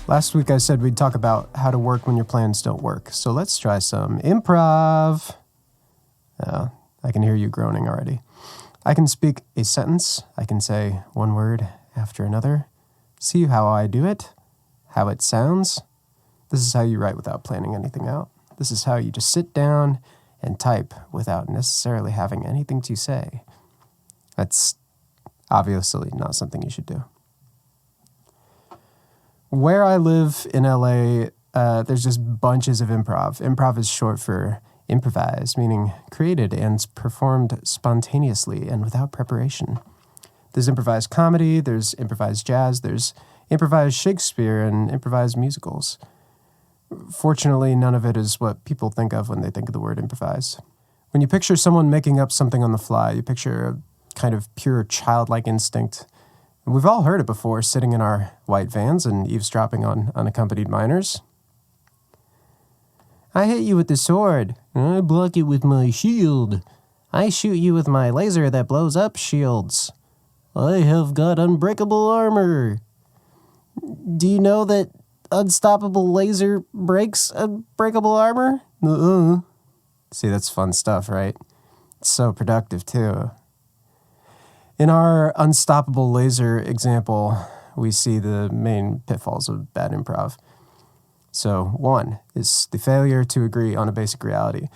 Last week I said we'd talk about how to work when your plans don't work. So let's try some improv. I can hear you groaning already. I can speak a sentence. I can say one word after another. See how I do it, how it sounds. This is how you write without planning anything out. This is how you just sit down and type without necessarily having anything to say. That's obviously not something you should do. Where I live in LA, there's just bunches of improv. Improv is short for improvised, meaning created and performed spontaneously and without preparation. There's improvised comedy, there's improvised jazz, there's improvised Shakespeare and improvised musicals. Fortunately, none of it is what people think of when they think of the word improvise. When you picture someone making up something on the fly, you picture a kind of pure childlike instinct. We've all heard it before, sitting in our white vans and eavesdropping on unaccompanied minors. I hit you with the sword. I block it with my shield. I shoot you with my laser that blows up shields. I have got unbreakable armor. Do you know that unstoppable laser breaks unbreakable armor? See, that's fun stuff, right? It's so productive, too. In our unstoppable laser example, we see the main pitfalls of bad improv. So 1 is the failure to agree on a basic reality.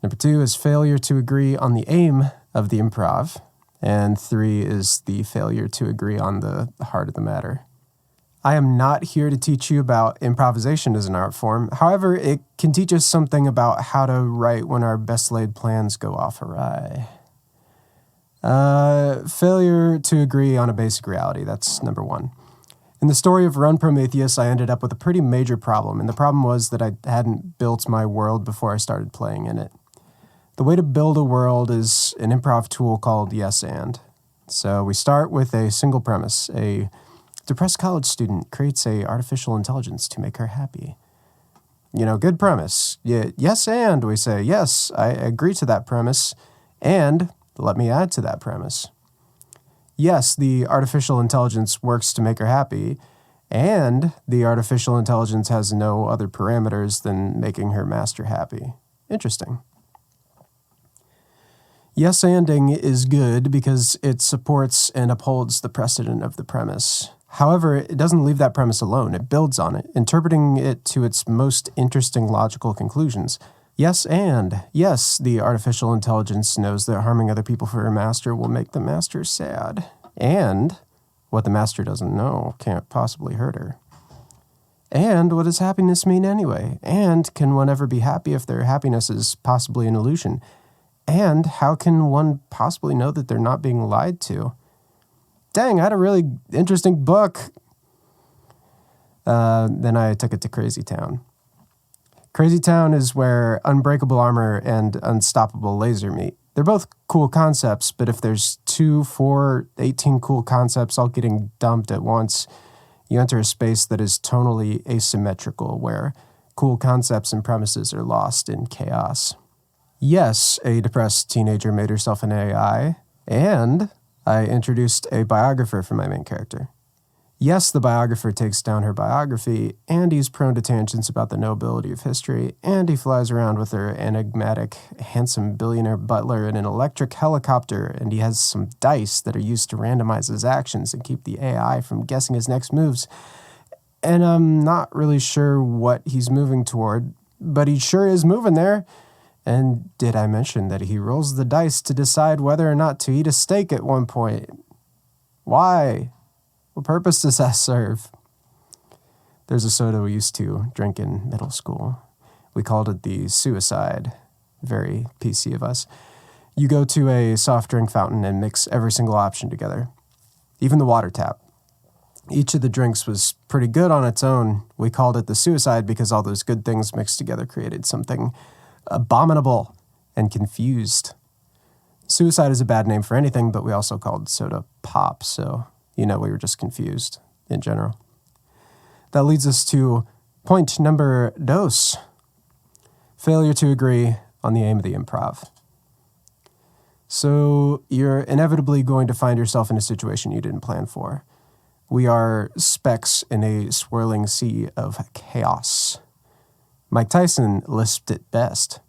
Number 2 is failure to agree on the aim of the improv. And 3 is the failure to agree on the heart of the matter. I am not here to teach you about improvisation as an art form. However, it can teach us something about how to write when our best laid plans go off awry. Failure to agree on a basic reality. That's number 1. In the story of Run Prometheus, I ended up with a pretty major problem, and the problem was that I hadn't built my world before I started playing in it. The way to build a world is an improv tool called Yes And. So we start with a single premise. A depressed college student creates an artificial intelligence to make her happy. Good premise. Yes and, we say, yes, I agree to that premise, and let me add to that premise. Yes, the artificial intelligence works to make her happy, and the artificial intelligence has no other parameters than making her master happy. Interesting. Yes-anding is good because it supports and upholds the precedent of the premise. However, it doesn't leave that premise alone. It builds on it, interpreting it to its most interesting logical conclusions. Yes, and yes, the artificial intelligence knows that harming other people for her master will make the master sad. And what the master doesn't know can't possibly hurt her. And what does happiness mean anyway? And can one ever be happy if their happiness is possibly an illusion? And how can one possibly know that they're not being lied to? Dang, I had a really interesting book. Then I took it to Crazy Town. Crazy Town is where unbreakable armor and unstoppable laser meet. They're both cool concepts, but if there's 2, 4, 18 cool concepts all getting dumped at once, you enter a space that is tonally asymmetrical, where cool concepts and premises are lost in chaos. Yes, a depressed teenager made herself an AI, and I introduced a biographer for my main character. Yes, the biographer takes down her biography, and he's prone to tangents about the nobility of history, and he flies around with her enigmatic, handsome billionaire butler in an electric helicopter, and he has some dice that are used to randomize his actions and keep the AI from guessing his next moves. And I'm not really sure what he's moving toward, but he sure is moving there. And did I mention that he rolls the dice to decide whether or not to eat a steak at one point? Why? What purpose does that serve? There's a soda we used to drink in middle school. We called it the suicide. Very PC of us. You go to a soft drink fountain and mix every single option together, even the water tap. Each of the drinks was pretty good on its own. We called it the suicide because all those good things mixed together created something abominable and confused. Suicide is a bad name for anything, but we also called soda pop, so we were just confused in general. That leads us to point number 2. Failure to agree on the aim of the improv. So you're inevitably going to find yourself in a situation you didn't plan for. We are specks in a swirling sea of chaos. Mike Tyson lisped it best.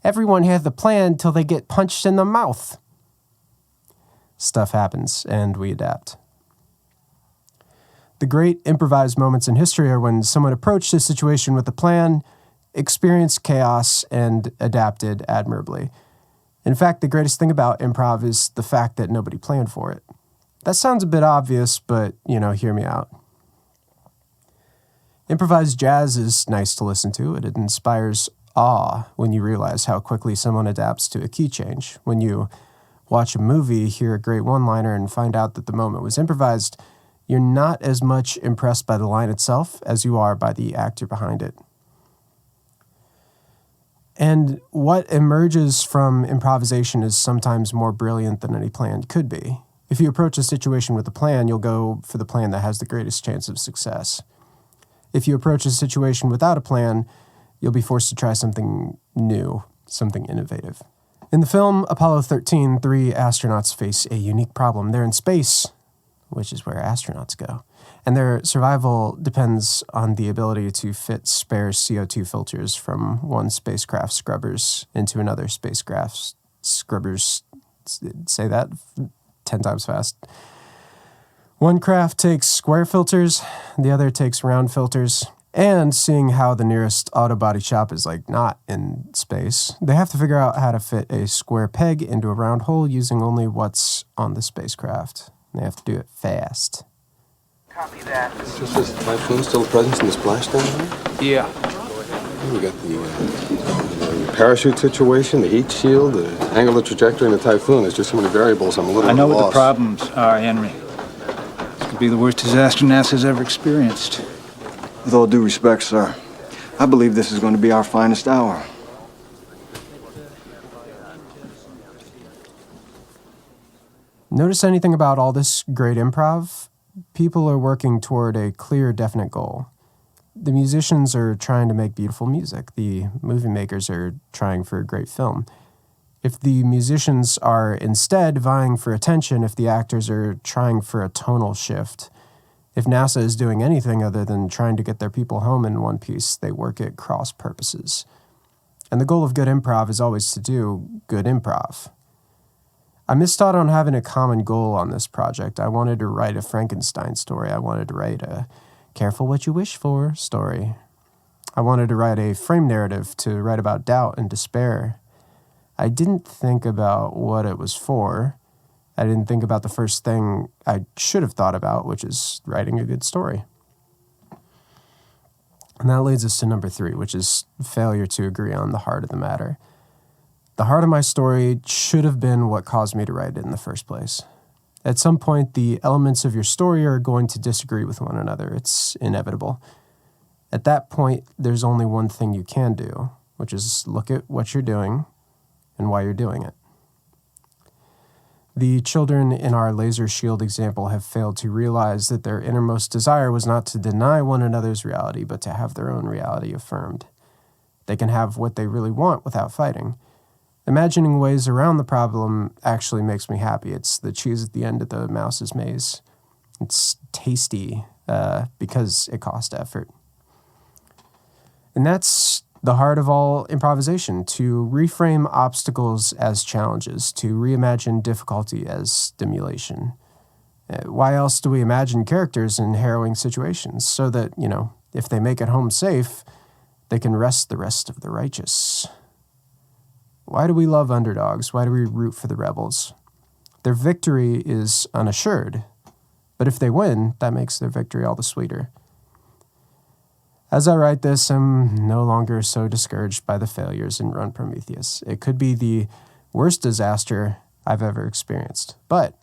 Everyone has a plan till they get punched in the mouth. Stuff happens, and we adapt. The great improvised moments in history are when someone approached a situation with a plan, experienced chaos, and adapted admirably. In fact, the greatest thing about improv is the fact that nobody planned for it. That sounds a bit obvious, but, hear me out. Improvised jazz is nice to listen to. It inspires awe when you realize how quickly someone adapts to a key change. When you watch a movie, hear a great one-liner, and find out that the moment was improvised, you're not as much impressed by the line itself as you are by the actor behind it. And what emerges from improvisation is sometimes more brilliant than any plan could be. If you approach a situation with a plan, you'll go for the plan that has the greatest chance of success. If you approach a situation without a plan, you'll be forced to try something new, something innovative. In the film Apollo 13, 3 astronauts face a unique problem. They're in space, which is where astronauts go, and their survival depends on the ability to fit spare CO2 filters from one spacecraft's scrubbers into another spacecraft's scrubbers. Say that 10 times fast. One craft takes square filters, the other takes round filters, and seeing how the nearest auto body shop is not in space, they have to figure out how to fit a square peg into a round hole using only what's on the spacecraft. They have to do it fast. Copy that. Is this typhoon still present in the splashdown here? Yeah. We got the parachute situation, the heat shield, the angular trajectory, and the typhoon. There's just so many variables. I'm a little I know lost. what the problems are, Henry. This could be the worst disaster NASA's ever experienced. With all due respect, sir, I believe this is going to be our finest hour. Notice anything about all this great improv? People are working toward a clear, definite goal. The musicians are trying to make beautiful music. The movie makers are trying for a great film. If the musicians are instead vying for attention, if the actors are trying for a tonal shift, if NASA is doing anything other than trying to get their people home in one piece, they work at cross purposes. And the goal of good improv is always to do good improv. I missed out on having a common goal on this project. I wanted to write a Frankenstein story. I wanted to write a careful what you wish for story. I wanted to write a frame narrative to write about doubt and despair. I didn't think about what it was for. I didn't think about the first thing I should have thought about, which is writing a good story. And that leads us to number 3, which is failure to agree on the heart of the matter. The heart of my story should have been what caused me to write it in the first place. At some point, the elements of your story are going to disagree with one another. It's inevitable. At that point, there's only one thing you can do, which is look at what you're doing and why you're doing it. The children in our laser shield example have failed to realize that their innermost desire was not to deny one another's reality, but to have their own reality affirmed. They can have what they really want without fighting. Imagining ways around the problem actually makes me happy. It's the cheese at the end of the mouse's maze. It's tasty because it cost effort. And that's the heart of all improvisation, to reframe obstacles as challenges, to reimagine difficulty as stimulation. Why else do we imagine characters in harrowing situations? So that, if they make it home safe, they can rest the rest of the righteous. Why do we love underdogs? Why do we root for the rebels? Their victory is unassured, but if they win, that makes their victory all the sweeter. As I write this, I'm no longer so discouraged by the failures in Run Prometheus. It could be the worst disaster I've ever experienced, but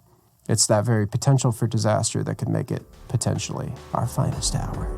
it's that very potential for disaster that could make it potentially our finest hour.